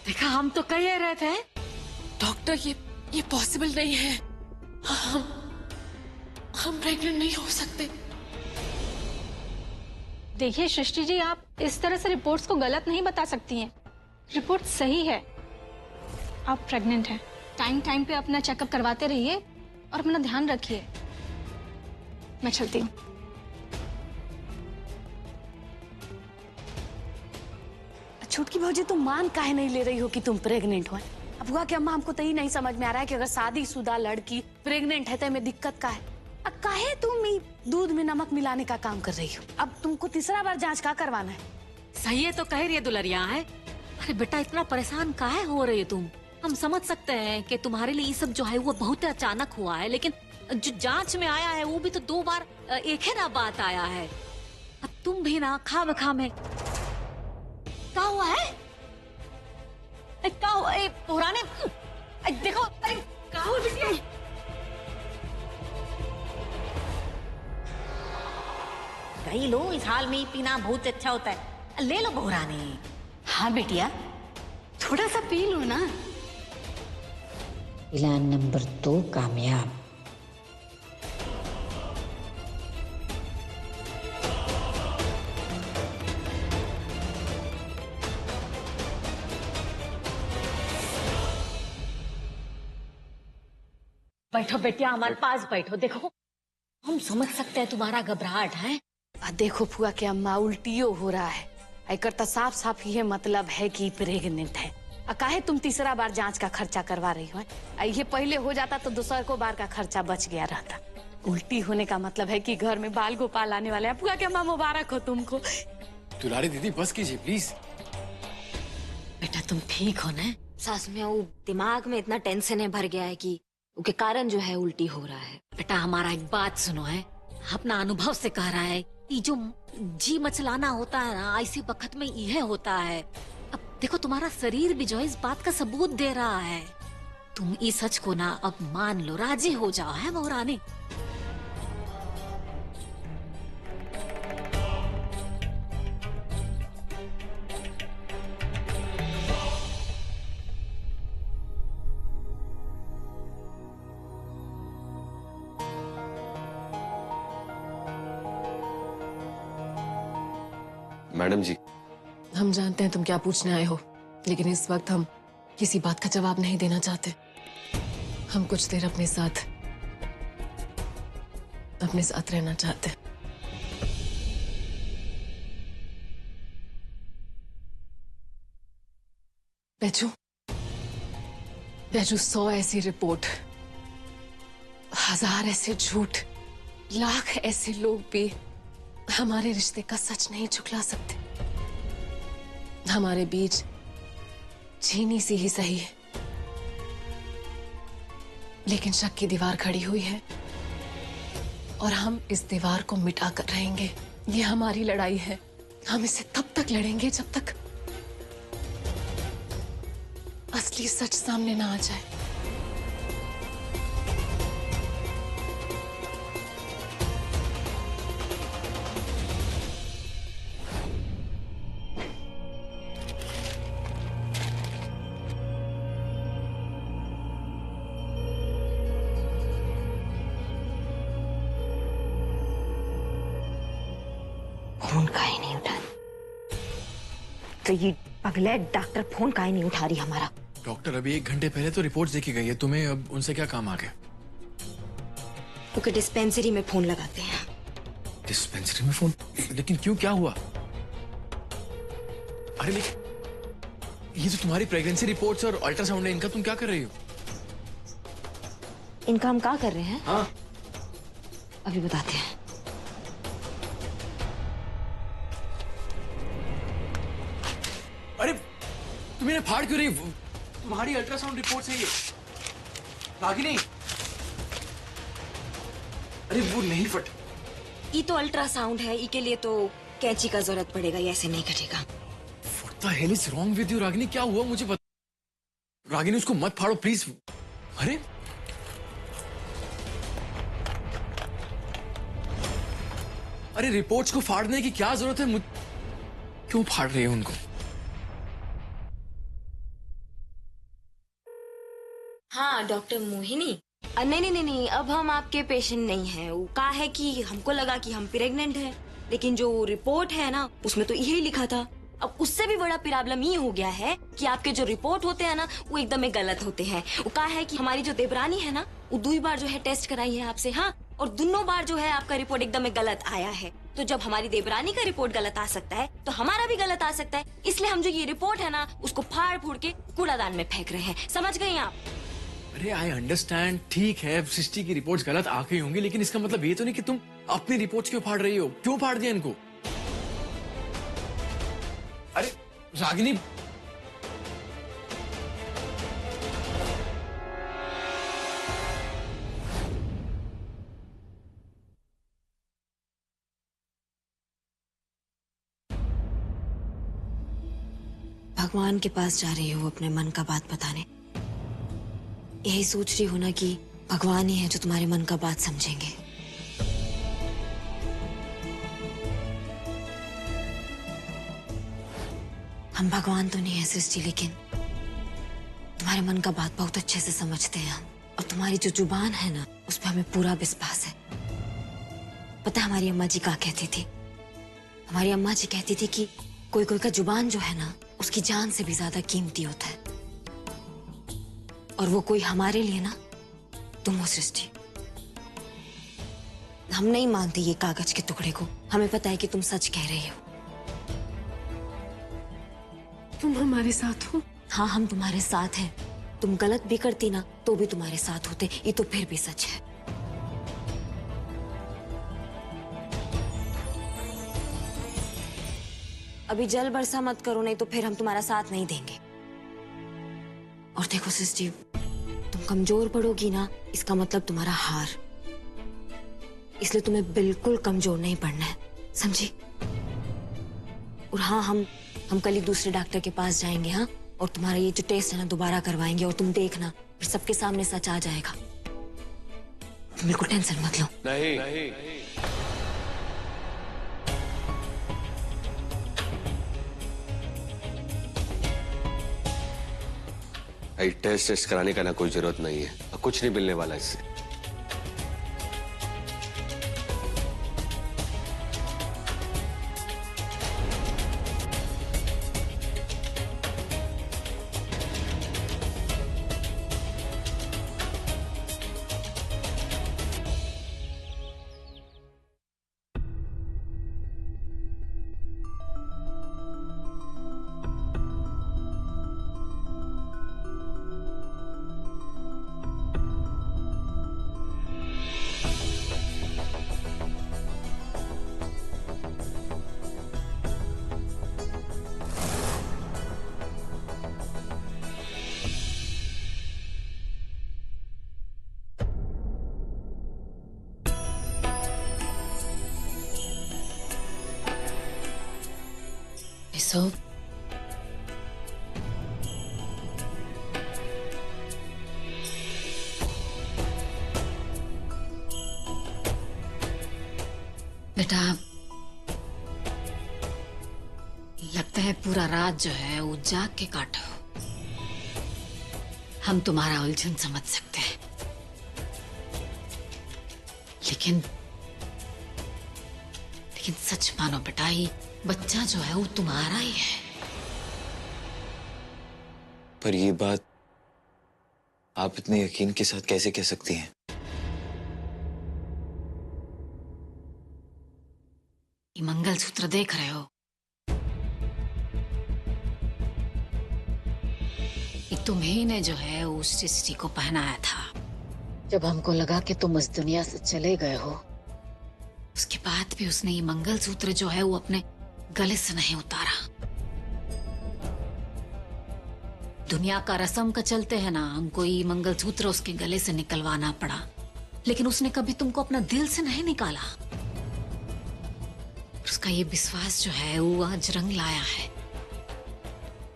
देखा, हम तो कह रहे थे। डॉक्टर, ये पॉसिबल नहीं है। हम प्रेग्नेंट नहीं हो सकते। देखिए सृष्टि जी, आप इस तरह से रिपोर्ट्स को गलत नहीं बता सकती हैं। रिपोर्ट सही है, आप प्रेग्नेंट हैं। टाइम टाइम पे अपना चेकअप करवाते रहिए और अपना ध्यान रखिए। मैं चलती हूँ। छुटकी भौजी, तुम मान काहे नहीं ले रही हो कि तुम प्रेग्नेंट हो? अब हुआ कि अम्मा, हमको तो ही नहीं समझ में आ रहा है कि अगर शादीशुदा लड़की प्रेग्नेंट है तो में दिक्कत का है। अब काहे तुम दूध में नमक मिलाने का काम कर रही हो? अब तुमको तीसरा बार जांच का करवाना है? सही है तो कह रही है दुलरिया है। अरे बेटा, इतना परेशान काहे हो रही है तुम? हम समझ सकते हैं कि तुम्हारे लिए ये सब जो है वो बहुत अचानक हुआ है, लेकिन जो जांच में आया है वो भी तो 2 बार एक है ना बात आया है। अब तुम भी ना खाम में क्या हुआ है? क्या हुआ? पुराने देखो, अरे क्या हुआ बिटिया? कई लो, इस हाल में ही पीना बहुत अच्छा होता है। ले लो बहुरानी। हाँ बेटिया, थोड़ा सा पी लो ना। प्लान नंबर 2 कामयाब। बैठो बेटिया, हमारे पास बैठो। देखो, हम समझ सकते हैं तुम्हारा घबराहट है। देखो फुआ के अम्मा, उल्टियो हो रहा है। एकर तो साफ साफ ये मतलब है कि प्रेग्नेंट है। काहे तुम तीसरा बार जांच का खर्चा करवा रही हो? ये पहले हो जाता तो दूसरा को बार का खर्चा बच गया रहता। उल्टी होने का मतलब है कि घर में बाल गोपाल आने वाले हैं। फुआ के अम्मा, मुबारक हो तुमको। दुलारी दीदी, बस कीजिए प्लीज। बेटा, तुम ठीक हो ना? सास में वो दिमाग में इतना टेंशन है भर गया है कि उसके कारण जो है उल्टी हो रहा है। बेटा, हमारा एक बात सुनो है, अपना अनुभव से कह रहा है कि जो जी मचलाना होता है ना, ऐसे वक्त में यह होता है। अब देखो, तुम्हारा शरीर भी जो है इस बात का सबूत दे रहा है। तुम इस सच को ना अब मान लो, राजी हो जाओ है बहुरानी। मैडम जी, हम जानते हैं तुम क्या पूछने आए हो, लेकिन इस वक्त हम किसी बात का जवाब नहीं देना चाहते। हम कुछ देर अपने साथ रहना चाहते हैं। बेचू, 100 ऐसी रिपोर्ट, 1000 ऐसे झूठ, लाख ऐसे लोग भी हमारे रिश्ते का सच नहीं झुकला सकते। हमारे बीच चीनी सी ही सही है, लेकिन शक की दीवार खड़ी हुई है और हम इस दीवार को मिटा कर रहेंगे। ये हमारी लड़ाई है। हम इसे तब तक लड़ेंगे जब तक असली सच सामने ना आ जाए। फोन काहे नहीं उठा रही? तो ये अगला डॉक्टर फोन काहे नहीं उठा रही हमारा? डॉक्टर अभी 1 घंटे पहले तो रिपोर्ट्स देखी गई है। तुम्हें अब उनसे क्या काम आ गया? ओके, डिस्पेंसरी में फोन लगाते हैं। डिस्पेंसरी में फोन? लेकिन क्यों, क्या हुआ? अरे लेकिन ये जो तुम्हारी प्रेगनेंसी रिपोर्ट्स और अल्ट्रासाउंड है, इनका तुम क्या कर रही हो? इनका हम क्या कर रहे हैं? हाँ, अभी बताते हैं। अरे तुम इन्हें फाड़ क्यों रही? तुम्हारी अल्ट्रासाउंड रिपोर्ट्स है ये। रागिनी, अरे वो नहीं फट। ये तो अल्ट्रासाउंड है, इसके लिए तो कैंची का जरूरत पड़ेगा, ये ऐसे नहीं कटेगा। What the hell is wrong with you, Ragini? क्या हुआ मुझे बता। रागिनी, उसको मत फाड़ो प्लीज। अरे अरे रिपोर्ट्स को फाड़ने की क्या जरूरत है? क्यों फाड़ रही है उनको? हाँ डॉक्टर मोहिनी। नहीं नहीं नहीं नहीं, अब हम आपके पेशेंट नहीं हैं। वो कहा है कि हमको लगा कि हम प्रेग्नेंट हैं, लेकिन जो रिपोर्ट है ना उसमें तो यही लिखा था। अब उससे भी बड़ा प्रॉब्लम ये हो गया है कि आपके जो रिपोर्ट होते हैं ना वो एकदम गलत होते हैं। वो कहा है कि हमारी जो देवरानी है ना वो 2 बार जो है टेस्ट कराई है आपसे, हाँ, और दोनों बार जो है आपका रिपोर्ट एकदम गलत आया है। तो जब हमारी देवरानी का रिपोर्ट गलत आ सकता है तो हमारा भी गलत आ सकता है, इसलिए हम जो ये रिपोर्ट है ना उसको फाड़ फूड़ के कूड़ादान में फेंक रहे हैं। समझ गई आप? अरे आई अंडरस्टैंड, ठीक है सृष्टि की रिपोर्ट्स गलत आ गई होंगी, लेकिन इसका मतलब ये तो नहीं कि तुम अपनी रिपोर्ट्स क्यों फाड़ रही हो। क्यों फाड़ दिया इनको? अरे रागिनी, भगवान के पास जा रही हो अपने मन का बात बताने। यही सोच रही हो ना कि भगवान ही है जो तुम्हारे मन का बात समझेंगे। हम भगवान तो नहीं है सृष्टि, लेकिन तुम्हारे मन का बात बहुत अच्छे से समझते हैं हम। और तुम्हारी जो जुबान है ना उस पर हमें पूरा विश्वास है। पता है हमारी अम्मा जी क्या कहती थी? हमारी अम्मा जी कहती थी कि कोई कोई का जुबान जो है ना उसकी जान से भी ज्यादा कीमती होता है। और वो कोई हमारे लिए ना तुम हो सृष्टि। हम नहीं मानते ये कागज के टुकड़े को। हमें पता है कि तुम सच कह रही हो। तुम हमारे साथ हो? हाँ, हम तुम्हारे साथ हैं। तुम गलत भी करती ना तो भी तुम्हारे साथ होते, ये तो फिर भी सच है। अभी जल बरसा मत करो, नहीं तो फिर हम तुम्हारा साथ नहीं देंगे। और देखो सृष्टि, तुम कमजोर पड़ोगी ना इसका मतलब तुम्हारा हार, इसलिए तुम्हें बिल्कुल कमजोर नहीं पड़ना है, समझी? और हाँ, हम कल ही दूसरे डॉक्टर के पास जाएंगे, हाँ, और तुम्हारा ये जो टेस्ट है ना दोबारा करवाएंगे, और तुम देखना फिर सबके सामने सच आ जाएगा। तुम बिल्कुल टेंशन मत लो। नहीं। टेस्ट कराने का ना कोई जरूरत नहीं है, कुछ नहीं मिलने वाला इससे। So, बेटा लगता है पूरा रात जो है वो जाग के काटो। हम तुम्हारा उलझन समझ सकते हैं, लेकिन सच मानो बेटा, ये बच्चा जो है वो तुम्हारा ही है। पर ये बात आप इतने यकीन के साथ कैसे कह सकती हैं? ये मंगलसूत्र देख रहे हो? ये तुम्ही ने जो है उस सृष्टि को पहनाया था। जब हमको लगा कि तुम इस दुनिया से चले गए हो, उसके बाद भी उसने ये मंगलसूत्र जो है वो अपने गले से नहीं उतारा। दुनिया का रस्म का चलते है ना, हमको ये मंगलसूत्र उसके गले से निकलवाना पड़ा, लेकिन उसने कभी तुमको अपना दिल से नहीं निकाला। उसका ये विश्वास जो है वो आज रंग लाया है।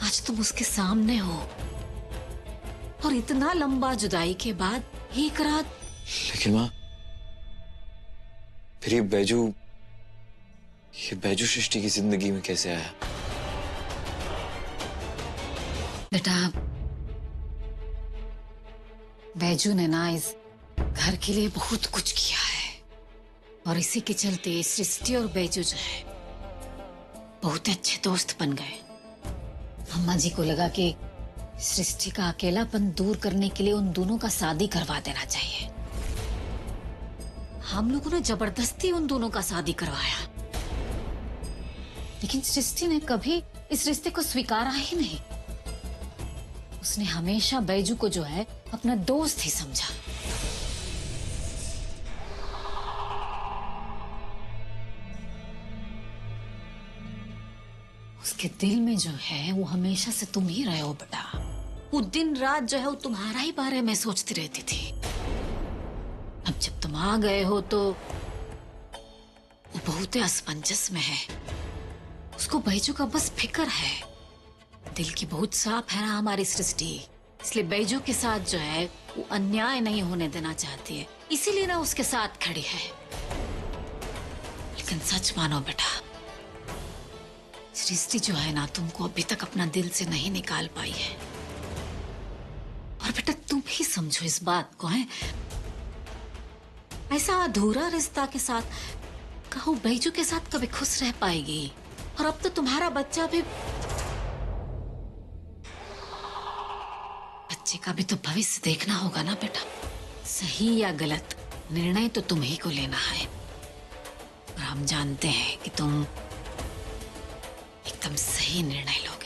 आज तुम उसके सामने हो, और इतना लंबा जुदाई के बाद एक रात। लेकिन माँ, फिर ये बैजू सृष्टि की जिंदगी में कैसे आया? बेटा बैजू ने ना इस घर के लिए बहुत कुछ किया है और इसी के चलते सृष्टि और बैजू जो है बहुत अच्छे दोस्त बन गए। अम्मा जी को लगा कि सृष्टि का अकेलापन दूर करने के लिए उन दोनों का शादी करवा देना चाहिए। हम लोगों ने जबरदस्ती उन दोनों का शादी करवाया, लेकिन सृष्टि ने कभी इस रिश्ते को स्वीकारा ही नहीं। उसने हमेशा बैजू को जो है अपना दोस्त ही समझा। उसके दिल में जो है वो हमेशा से तुम ही रहे हो बेटा। वो दिन रात जो है वो तुम्हारा ही बारे में सोचती रहती थी। अब जब तुम आ गए हो तो वो बहुत ही असमंजस में है। उसको बैजू का बस फिक्र है। दिल की बहुत साफ है ना हमारी सृष्टि, इसलिए बैजू के साथ जो है वो अन्याय नहीं होने देना चाहती है, इसीलिए ना उसके साथ खड़ी है। लेकिन सच मानो बेटा, सृष्टि जो है ना तुमको अभी तक अपना दिल से नहीं निकाल पाई है। और बेटा तुम ही समझो इस बात को है। ऐसा अधूरा रिश्ता के साथ कहो बैजू के साथ कभी खुश रह पाएगी। और अब तो तुम्हारा बच्चा भी, बच्चे का भी तो भविष्य देखना होगा ना बेटा। सही या गलत निर्णय तो तुम ही को लेना है और हम जानते हैं कि तुम एकदम सही निर्णय लोगे।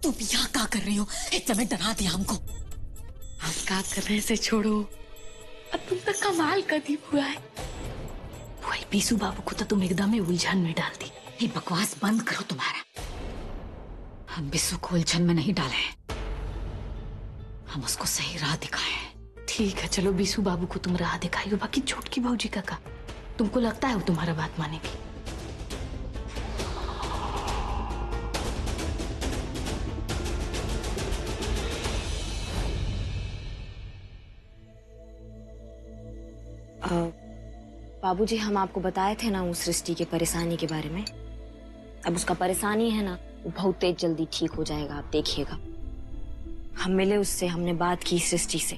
तुम यहाँ क्या कर रही हो? एकदम डरा दिया हमको। हम क्या कर रहे से छोड़ो। अब तुम पर कमाल कदीम हुआ है। वही बीसू बाबू को तो तुम एकदम ही उलझन में डाल दी। ये बकवास बंद करो तुम्हारा। हम बिस्सू को उलझन में नहीं डाले हैं, हम उसको सही राह दिखाए। ठीक है चलो, बीसू बाबू को तुम राह दिखाई, बाकी छोटकी भाऊजी का तुमको लगता है वो तुम्हारा बात मानेगी? बाबूजी, हम आपको बताए थे ना उस सृष्टि के परेशानी के बारे में। अब उसका परेशानी है ना वो बहुत तेज जल्दी ठीक हो जाएगा, आप देखिएगा। हम मिले उससे, हमने बात की सृष्टि से।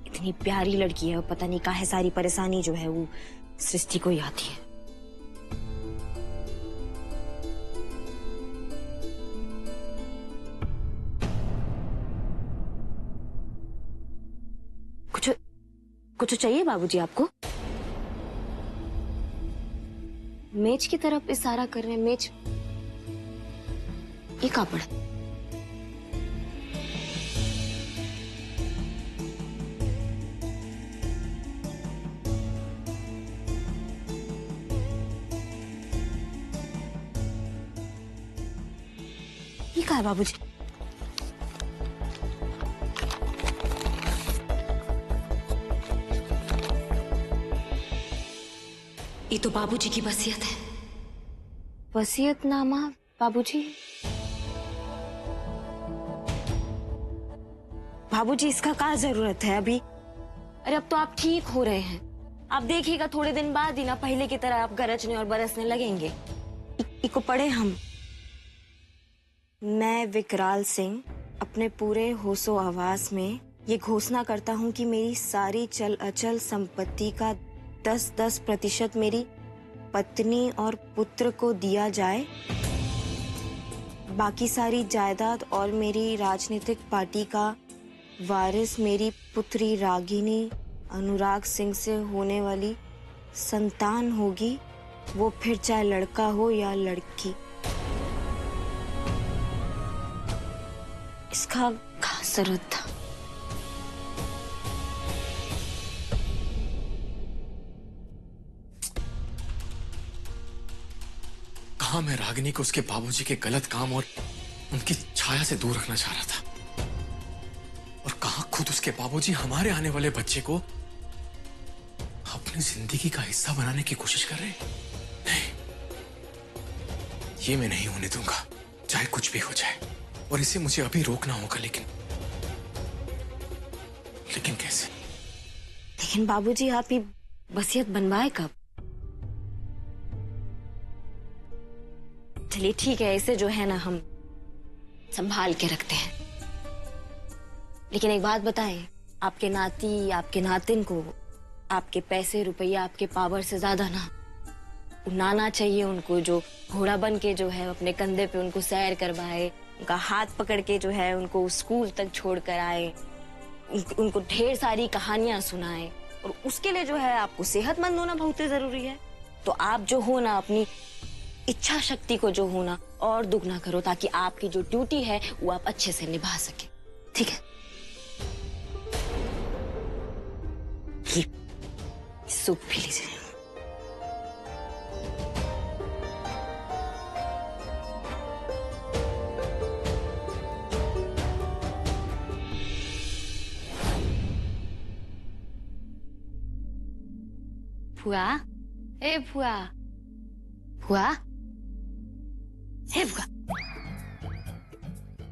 इतनी प्यारी लड़की है, पता नहीं काहे सारी परेशानी जो है वो सृष्टि को ही आती है। कुछ चाहिए बाबूजी आपको? मेज की तरफ इशारा कर रहे हैं। मेज ये कहाँ पड़ा? ये कहाँ है बाबूजी? ये तो बाबूजी की वसीयत है। वसीयतनामा बाबूजी? बाबूजी इसका क्या जरूरत है अभी? अरे अब तो आप ठीक हो रहे हैं। आप देखिएगा थोड़े दिन बाद ही ना पहले की तरह आप गरजने और बरसने लगेंगे। इको पढ़े हम। मैं विकराल सिंह अपने पूरे होशो आवास में ये घोषणा करता हूँ कि मेरी सारी चल अचल संपत्ति का 10% मेरी पत्नी और पुत्र को दिया जाए। बाकी सारी जायदाद और मेरी राजनीतिक पार्टी का वारिस मेरी पुत्री रागिनी अनुराग सिंह से होने वाली संतान होगी, वो फिर चाहे लड़का हो या लड़की। इसका क्या जरूरत था? कहा मैं रागिनी को उसके बाबूजी के गलत काम और उनकी छाया से दूर रखना चाह रहा था, और कहा खुद उसके बाबूजी हमारे आने वाले बच्चे को अपनी जिंदगी का हिस्सा बनाने की कोशिश कर रहे हैं। नहीं, ये मैं नहीं होने दूंगा। चाहे कुछ भी हो जाए, और इसे मुझे अभी रोकना होगा, लेकिन कैसे? लेकिन बाबूजी, आप ये वसीयत बनवाए कब? चलिए ठीक है, इसे जो है ना हम संभाल के रखते हैं। लेकिन एक बात बताएं, आपके नाती, आपके नातिन को आपके पैसे रुपया, आपके पावर से ज्यादा ना उड़ाना चाहिए। उनको जो घोड़ा बन के जो है अपने कंधे पे उनको सैर करवाए, उनका हाथ पकड़ के जो है उनको स्कूल तक छोड़ कर आए, उनको ढेर सारी कहानियां सुनाए, और उसके लिए जो है आपको सेहतमंद होना बहुत ही जरूरी है। तो आप जो हो ना अपनी इच्छा शक्ति को जो हो ना और दुगना करो, ताकि आपकी जो ड्यूटी है वो आप अच्छे से निभा सके। ठीक है? सूप पी लीजिए। फुआ, ए फुआ, फुआ, हे फुआ,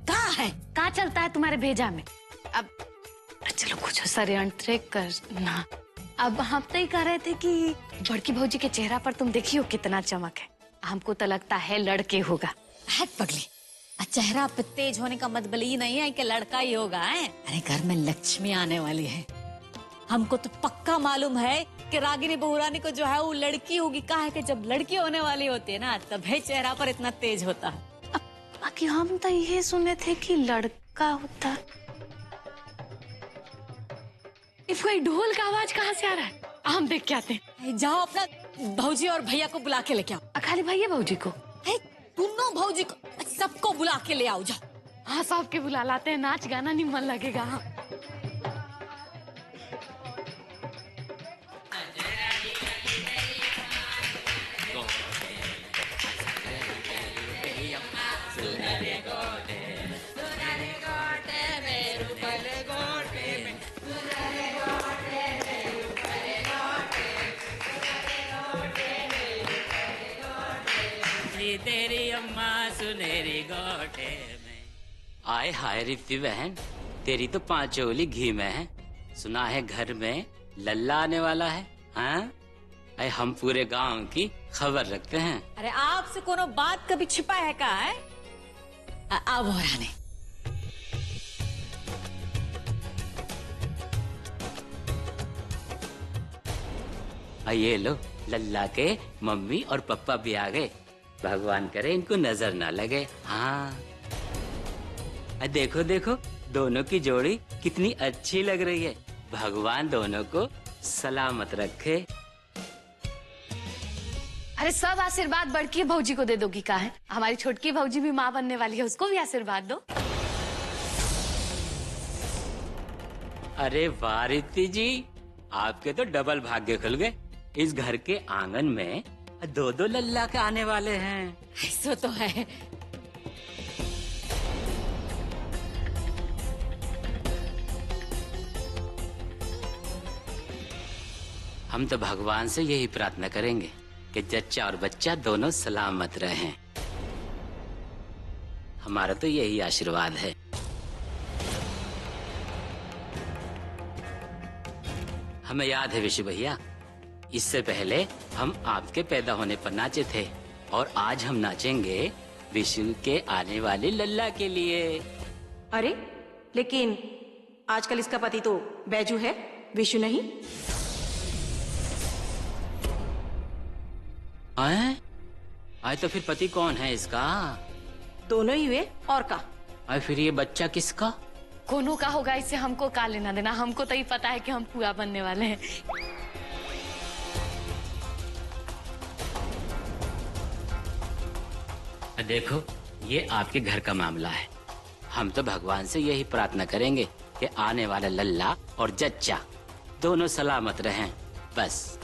कहाँ है? कहाँ चलता है तुम्हारे भेजा में? अब चलो कुछ षड्यंत्र करना। अब हम तो ही कह रहे थे कि बड़की भौजी के चेहरा पर तुम देखियो कितना चमक है। हमको तो लगता है लड़के होगा। हट पगली, चेहरा पे तेज होने का मतलब ये नहीं है कि लड़का ही होगा है? अरे घर में लक्ष्मी आने वाली है। हमको तो पक्का मालूम है कि रागिनी बहुरानी को जो है वो लड़की होगी। कहा है कि जब लड़की होने वाली होती है ना, तभी चेहरा पर इतना तेज होता है। बाकी हम तो ये सुने थे कि लड़का होता। ढोल का आवाज कहाँ से आ रहा है? हम देख के आते हैं। जाओ अपना भौजी और भैया को बुला के लेके आओ। खाली भैया भौजी को? दोनों भौजी को, सबको बुला के ले आओ। जाओ। हाँ, सबके बुला लाते हैं। नाच गाना नहीं मन लगेगा। हाँ। तेरी अम्मा सुनहरी गोटे में। आए हाय रिप्ती बहन, तेरी तो 5 चोली घी में है। सुना है घर में लल्ला आने वाला है। हाँ, अरे हम पूरे गांव की खबर रखते हैं। अरे आपसे कोनो बात कभी छिपा है का है? अब हो रहा नहीं। ये लो, लल्ला के मम्मी और पापा भी आ गए। भगवान करे इनको नजर ना लगे। हाँ, देखो देखो, दोनों की जोड़ी कितनी अच्छी लग रही है। भगवान दोनों को सलामत रखे। अरे सब आशीर्वाद बड़की भौजी को दे दोगी का है? हमारी छोटकी भौजी भी माँ बनने वाली है, उसको भी आशीर्वाद दो। अरे वाह रित्ती जी, आपके तो डबल भाग्य खुल गए। इस घर के आंगन में 2 लल्ला के आने वाले हैं। ऐसा तो है। हम तो भगवान से यही प्रार्थना करेंगे कि जच्चा और बच्चा दोनों सलामत रहें। हमारा तो यही आशीर्वाद है। हमें याद है विशु भैया, इससे पहले हम आपके पैदा होने पर नाचे थे, और आज हम नाचेंगे विशु के आने वाले लल्ला के लिए। अरे लेकिन आजकल इसका पति तो बैजू है, विशु नहीं। तो फिर पति कौन है इसका? दोनों ही हुए, और का? फिर ये बच्चा किसका? कोनो का होगा, इससे हमको का लेना देना। हमको तो ही पता है कि हम पूरा बनने वाले हैं। देखो, ये आपके घर का मामला है। हम तो भगवान से यही प्रार्थना करेंगे कि आने वाला लल्ला और जच्चा दोनों सलामत रहें, बस।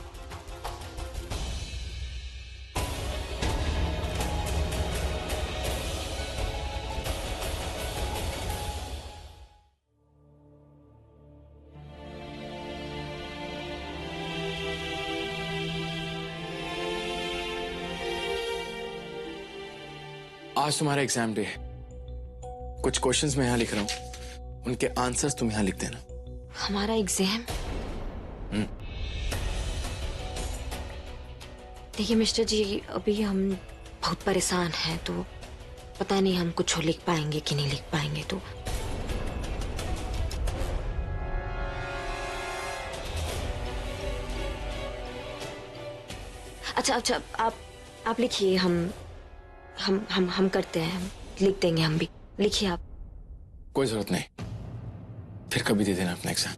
आज तुम्हारा एग्जाम डे है। कुछ क्वेश्चंस मैं यहाँ लिख रहा हूँ, उनके आंसर्स तुम यहाँ लिख देना। हमारा एग्जाम? देखिए मिस्टर जी, अभी हम बहुत परेशान हैं, तो पता नहीं हम कुछ लिख पाएंगे कि नहीं लिख पाएंगे। तो अच्छा आप लिखिए, हम करते हैं, हम लिख देंगे, हम भी। लिखिए आप। कोई जरूरत नहीं, फिर कभी दे देना अपना एग्जाम।